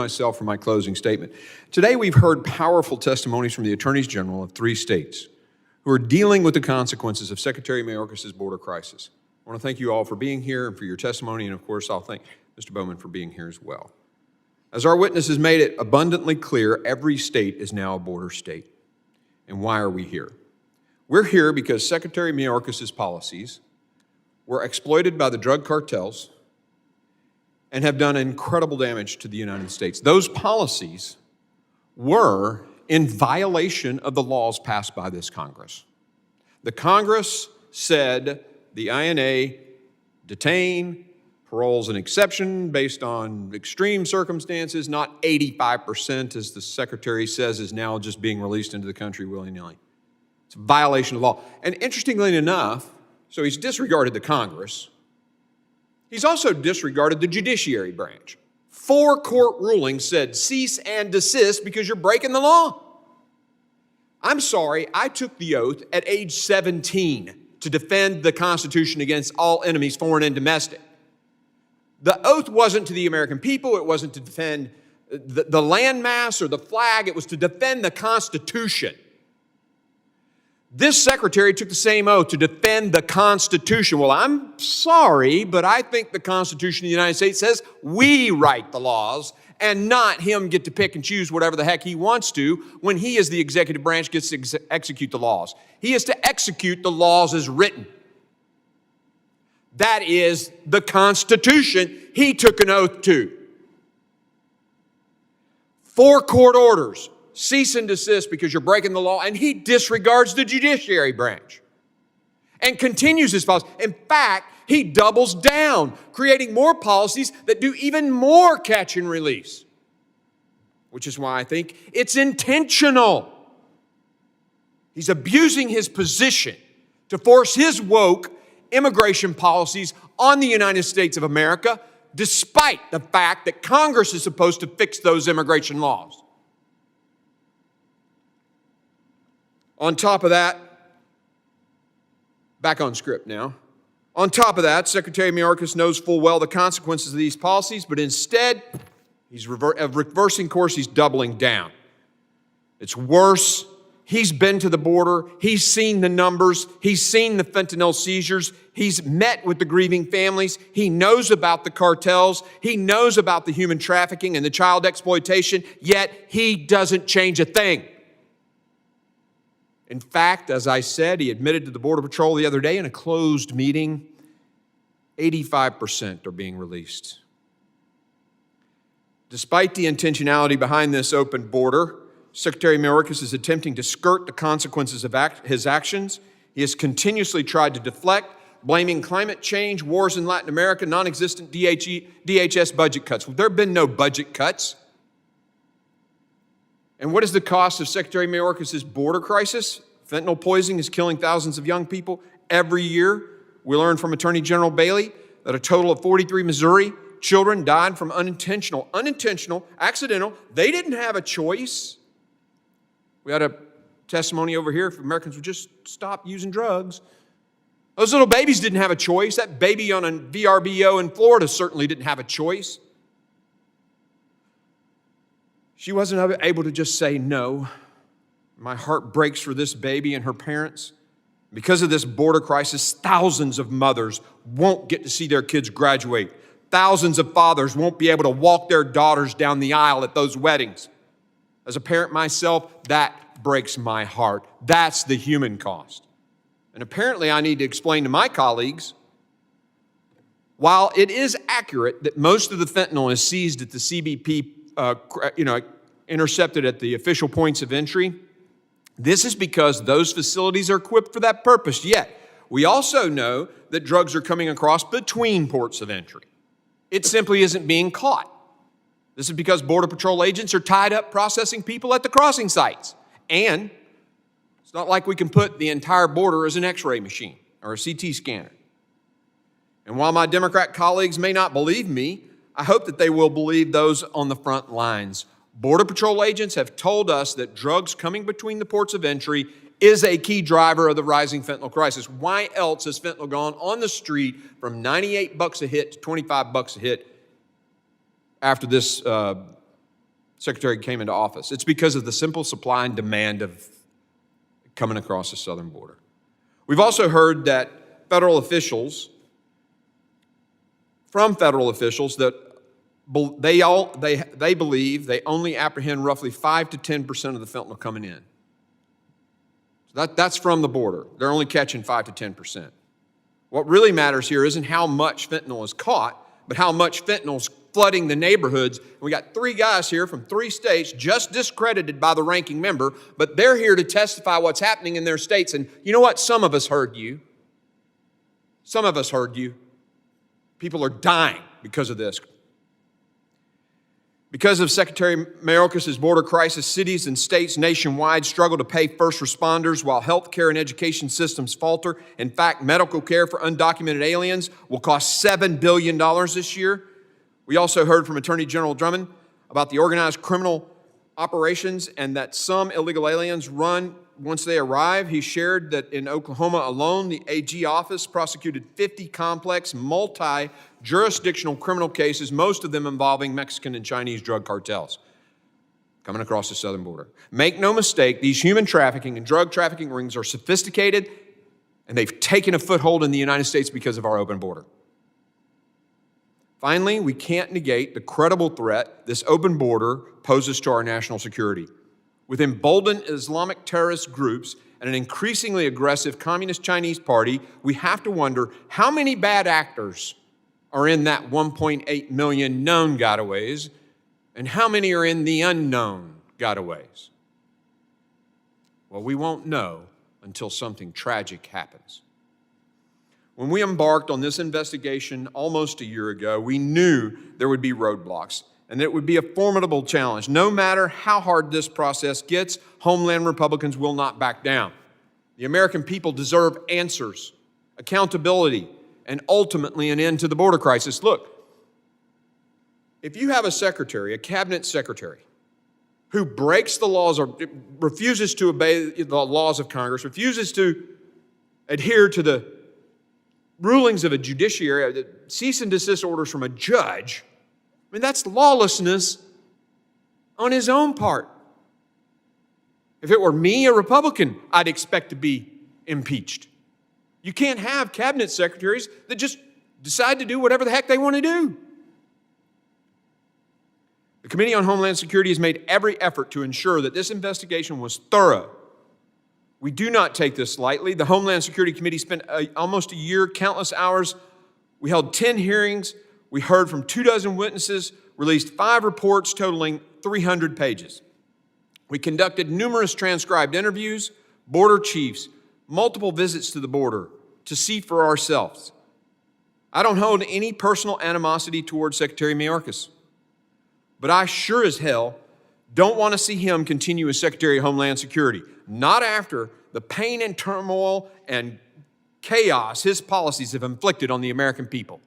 Myself for my closing statement. Today we've heard powerful testimonies from the attorneys general of 3 states who are dealing with the consequences of Secretary Mayorkas' border crisis. I want to thank you all for being here and for your testimony, and of course I'll thank Mr. Bowman for being here as well. As our witnesses made it abundantly clear, every state is now a border state. And why are we here? We're here because Secretary Mayorkas' policies were exploited by the drug cartels and have done incredible damage to the United States. Those policies were in violation of the laws passed by this Congress. The Congress said the INA detain, parole's an exception based on extreme circumstances, not 85%, as the Secretary says, is now just being released into the country willy-nilly. It's a violation of law. And interestingly enough, so he's disregarded the Congress. He's also disregarded the judiciary branch. 4 court rulings said cease and desist because you're breaking the law. I'm sorry, I took the oath at age 17 to defend the Constitution against all enemies, foreign and domestic. The oath wasn't to the American people, it wasn't to defend the landmass or the flag, it was to defend the Constitution. This secretary took the same oath to defend the Constitution. Well, I'm sorry, but I think the Constitution of the United States says we write the laws and not him get to pick and choose whatever the heck he wants to when he, as the executive branch, gets to execute the laws. He is to execute the laws as written. That is the Constitution he took an oath to. 4 court orders. Cease and desist because you're breaking the law, and he disregards the judiciary branch and continues his policy. In fact, he doubles down, creating more policies that do even more catch and release, which is why I think it's intentional. He's abusing his position to force his woke immigration policies on the United States of America, despite the fact that Congress is supposed to fix those immigration laws. On top of that, back on script now. On top of that, Secretary Mayorkas knows full well the consequences of these policies, but instead, he's reversing course, he's doubling down. It's worse. He's been to the border. He's seen the numbers. He's seen the fentanyl seizures. He's met with the grieving families. He knows about the cartels. He knows about the human trafficking and the child exploitation, yet he doesn't change a thing. In fact, as I said, he admitted to the Border Patrol the other day in a closed meeting, 85% are being released. Despite the intentionality behind this open border, Secretary Mayorkas is attempting to skirt the consequences of his actions. He has continuously tried to deflect, blaming climate change, wars in Latin America, non-existent DHS budget cuts. Well, there have been no budget cuts. And what is the cost of Secretary Mayorkas' border crisis? Fentanyl poisoning is killing thousands of young people every year. We learned from Attorney General Bailey that a total of 43 Missouri children died from accidental. They didn't have a choice. We had a testimony over here if Americans would just stop using drugs. Those little babies didn't have a choice. That baby on a VRBO in Florida certainly didn't have a choice. She wasn't able to just say no. My heart breaks for this baby and her parents. Because of this border crisis, thousands of mothers won't get to see their kids graduate. Thousands of fathers won't be able to walk their daughters down the aisle at those weddings. As a parent myself, that breaks my heart. That's the human cost. And apparently I need to explain to my colleagues, while it is accurate that most of the fentanyl is seized at the CBP intercepted at the official points of entry. This is because those facilities are equipped for that purpose. Yet, we also know that drugs are coming across between ports of entry. It simply isn't being caught. This is because Border Patrol agents are tied up processing people at the crossing sites. And it's not like we can put the entire border as an X-ray machine or a CT scanner. And while my Democrat colleagues may not believe me, I hope that they will believe those on the front lines. Border Patrol agents have told us that drugs coming between the ports of entry is a key driver of the rising fentanyl crisis. Why else has fentanyl gone on the street from 98 bucks a hit to 25 bucks a hit after this Secretary came into office. It's because of the simple supply and demand of coming across the southern border. We've also heard that from federal officials that they believe they only apprehend roughly 5 to 10% of the fentanyl coming in. So that's from the border. They're only catching 5 to 10%. What really matters here isn't how much fentanyl is caught, but how much fentanyl is flooding the neighborhoods. And we got 3 guys here from 3 states, just discredited by the ranking member, but they're here to testify what's happening in their states. And you know what? Some of us heard you. Some of us heard you. People are dying because of this. Because of Secretary Mayorkas' border crisis, cities and states nationwide struggle to pay first responders while healthcare and education systems falter. In fact, medical care for undocumented aliens will cost $7 billion this year. We also heard from Attorney General Drummond about the organized criminal operations and that some illegal aliens run once they arrive. He shared that in Oklahoma alone, the AG office prosecuted 50 complex, multi-jurisdictional criminal cases, most of them involving Mexican and Chinese drug cartels coming across the southern border. Make no mistake, these human trafficking and drug trafficking rings are sophisticated, and they've taken a foothold in the United States because of our open border. Finally, we can't negate the credible threat this open border poses to our national security. With emboldened Islamic terrorist groups and an increasingly aggressive Communist Chinese party, we have to wonder how many bad actors are in that 1.8 million known gotaways and how many are in the unknown gotaways. Well, we won't know until something tragic happens. When we embarked on this investigation almost a year ago, we knew there would be roadblocks and it would be a formidable challenge. No matter how hard this process gets, Homeland Republicans will not back down. The American people deserve answers, accountability, and ultimately an end to the border crisis. Look, if you have a cabinet secretary, who breaks the laws or refuses to obey the laws of Congress, refuses to adhere to the rulings of a judiciary, the cease and desist orders from a judge, I mean, that's lawlessness on his own part. If it were me, a Republican, I'd expect to be impeached. You can't have cabinet secretaries that just decide to do whatever the heck they want to do. The Committee on Homeland Security has made every effort to ensure that this investigation was thorough. We do not take this lightly. The Homeland Security Committee spent almost a year, countless hours. We held 10 hearings. We heard from 24 witnesses, released 5 reports totaling 300 pages. We conducted numerous transcribed interviews, border chiefs, multiple visits to the border to see for ourselves. I don't hold any personal animosity towards Secretary Mayorkas, but I sure as hell don't want to see him continue as Secretary of Homeland Security, not after the pain and turmoil and chaos his policies have inflicted on the American people.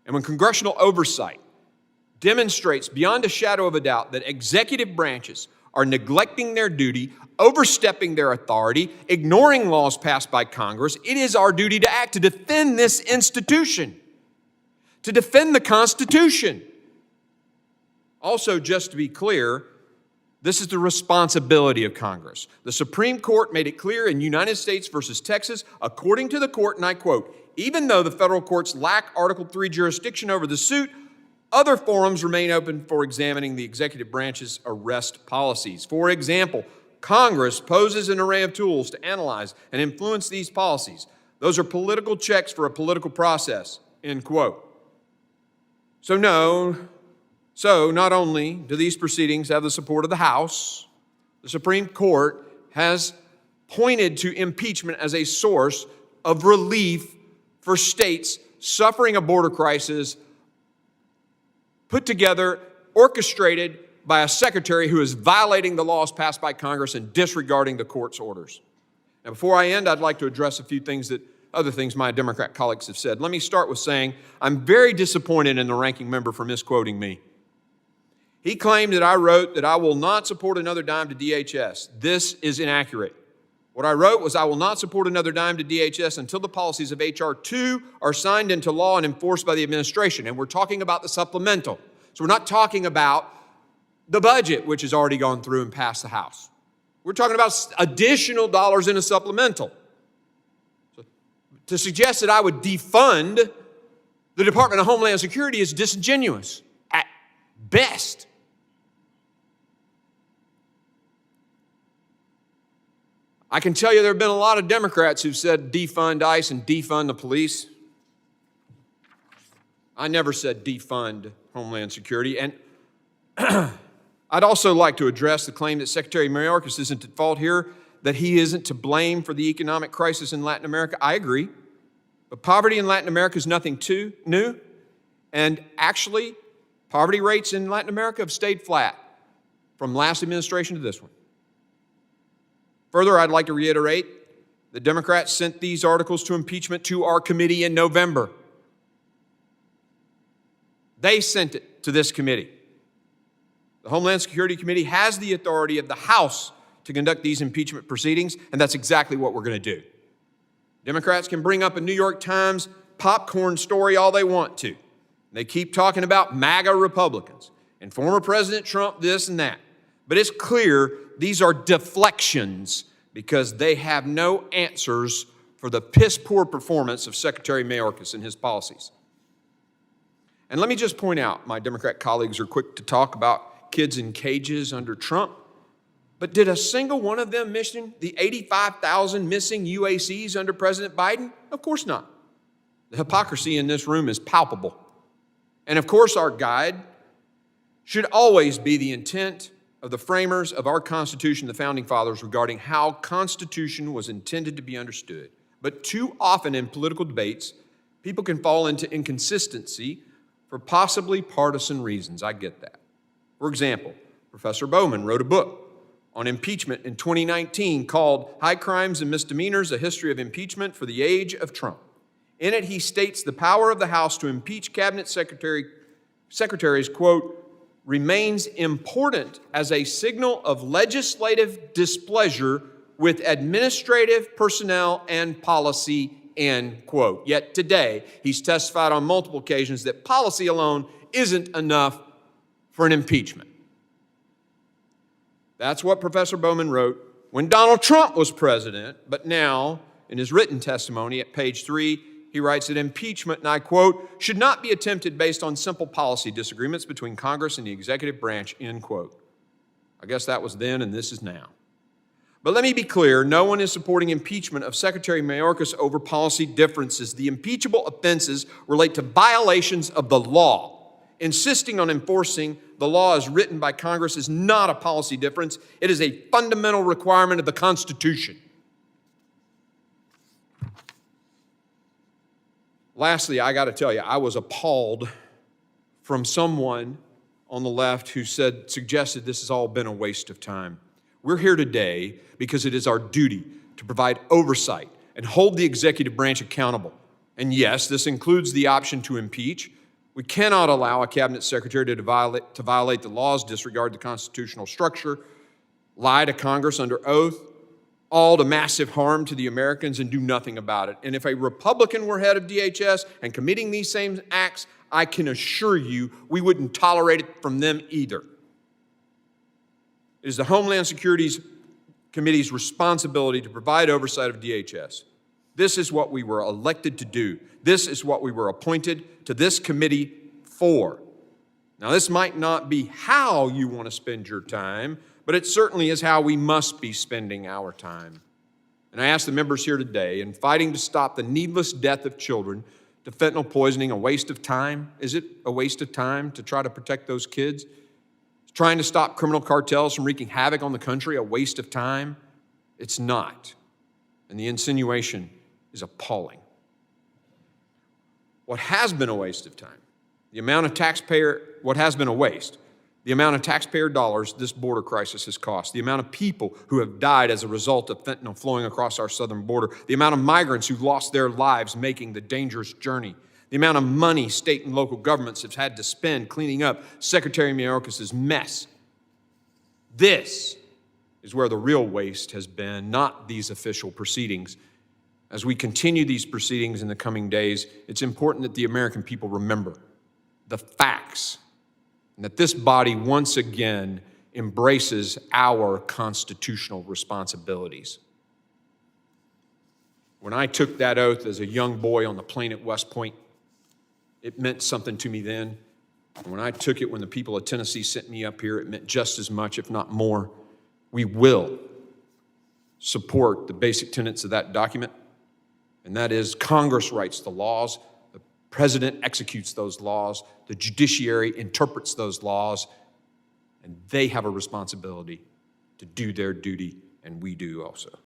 And when congressional oversight demonstrates beyond a shadow of a doubt that executive branches are neglecting their duty, overstepping their authority, ignoring laws passed by Congress, it is our duty to act to defend this institution, to defend the Constitution. Also, just to be clear, this is the responsibility of Congress. The Supreme Court made it clear in United States versus Texas, according to the court, and I quote, even though the federal courts lack Article III jurisdiction over the suit, other forums remain open for examining the executive branch's arrest policies. For example, Congress poses an array of tools to analyze and influence these policies. Those are political checks for a political process, end quote. So not only do these proceedings have the support of the House, the Supreme Court has pointed to impeachment as a source of relief for states suffering a border crisis put together, orchestrated by a secretary who is violating the laws passed by Congress and disregarding the court's orders. Now, before I end, I'd like to address a few other things my Democrat colleagues have said. Let me start with saying I'm very disappointed in the ranking member for misquoting me. He claimed that I wrote that I will not support another dime to DHS. This is inaccurate. What I wrote was I will not support another dime to DHS until the policies of H.R. 2 are signed into law and enforced by the administration. And we're talking about the supplemental. So we're not talking about the budget, which has already gone through and passed the House. We're talking about additional dollars in a supplemental. So to suggest that I would defund the Department of Homeland Security is disingenuous at best. I can tell you there have been a lot of Democrats who've said defund ICE and defund the police. I never said defund Homeland Security. And I'd also like to address the claim that Secretary Mayorkas isn't at fault here, that he isn't to blame for the economic crisis in Latin America. I agree. But poverty in Latin America is nothing too new. And actually, poverty rates in Latin America have stayed flat from last administration to this one. Further, I'd like to reiterate, the Democrats sent these articles to impeachment to our committee in November. They sent it to this committee. The Homeland Security Committee has the authority of the House to conduct these impeachment proceedings, and that's exactly what we're going to do. Democrats can bring up a New York Times popcorn story all they want to. They keep talking about MAGA Republicans and former President Trump this and that. But it's clear these are deflections because they have no answers for the piss-poor performance of Secretary Mayorkas and his policies. And let me just point out, my Democrat colleagues are quick to talk about kids in cages under Trump, but did a single one of them mention the 85,000 missing UACs under President Biden? Of course not. The hypocrisy in this room is palpable. And of course, our guide should always be the intent of the framers of our Constitution, the Founding Fathers, regarding how Constitution was intended to be understood. But too often in political debates, people can fall into inconsistency for possibly partisan reasons. I get that. For example, Professor Bowman wrote a book on impeachment in 2019 called High Crimes and Misdemeanors, A History of Impeachment for the Age of Trump. In it, he states the power of the House to impeach cabinet secretaries, quote, remains important as a signal of legislative displeasure with administrative personnel and policy, end quote. Yet today, he's testified on multiple occasions that policy alone isn't enough for an impeachment. That's what Professor Bowman wrote when Donald Trump was president, but now, in his written testimony at page 3, he writes that impeachment, and I quote, should not be attempted based on simple policy disagreements between Congress and the executive branch, end quote. I guess that was then and this is now. But let me be clear, no one is supporting impeachment of Secretary Mayorkas over policy differences. The impeachable offenses relate to violations of the law. Insisting on enforcing the law as written by Congress is not a policy difference. It is a fundamental requirement of the Constitution. Lastly, I got to tell you, I was appalled from someone on the left who suggested this has all been a waste of time. We're here today because it is our duty to provide oversight and hold the executive branch accountable. And yes, this includes the option to impeach. We cannot allow a cabinet secretary to violate the laws, disregard the constitutional structure, lie to Congress under oath, all to massive harm to the Americans and do nothing about it. And if a Republican were head of DHS and committing these same acts, I can assure you we wouldn't tolerate it from them either. It is the Homeland Security Committee's responsibility to provide oversight of DHS. This is what we were elected to do. This is what we were appointed to this committee for. Now, this might not be how you want to spend your time, but it certainly is how we must be spending our time. And I ask the members here today, in fighting to stop the needless death of children to fentanyl poisoning, a waste of time? Is it a waste of time to try to protect those kids? Is trying to stop criminal cartels from wreaking havoc on the country a waste of time? It's not. And the insinuation is appalling. What has been a waste of time, the amount of taxpayer dollars this border crisis has cost, the amount of people who have died as a result of fentanyl flowing across our southern border, the amount of migrants who've lost their lives making the dangerous journey, the amount of money state and local governments have had to spend cleaning up Secretary Mayorkas' mess. This is where the real waste has been, not these official proceedings. As we continue these proceedings in the coming days, it's important that the American people remember the facts and that this body once again embraces our constitutional responsibilities. When I took that oath as a young boy on the plane at West Point, it meant something to me then. And when I took it when the people of Tennessee sent me up here, it meant just as much, if not more. We will support the basic tenets of that document, and that is Congress writes the laws, the president executes those laws, the judiciary interprets those laws, and they have a responsibility to do their duty, and we do also.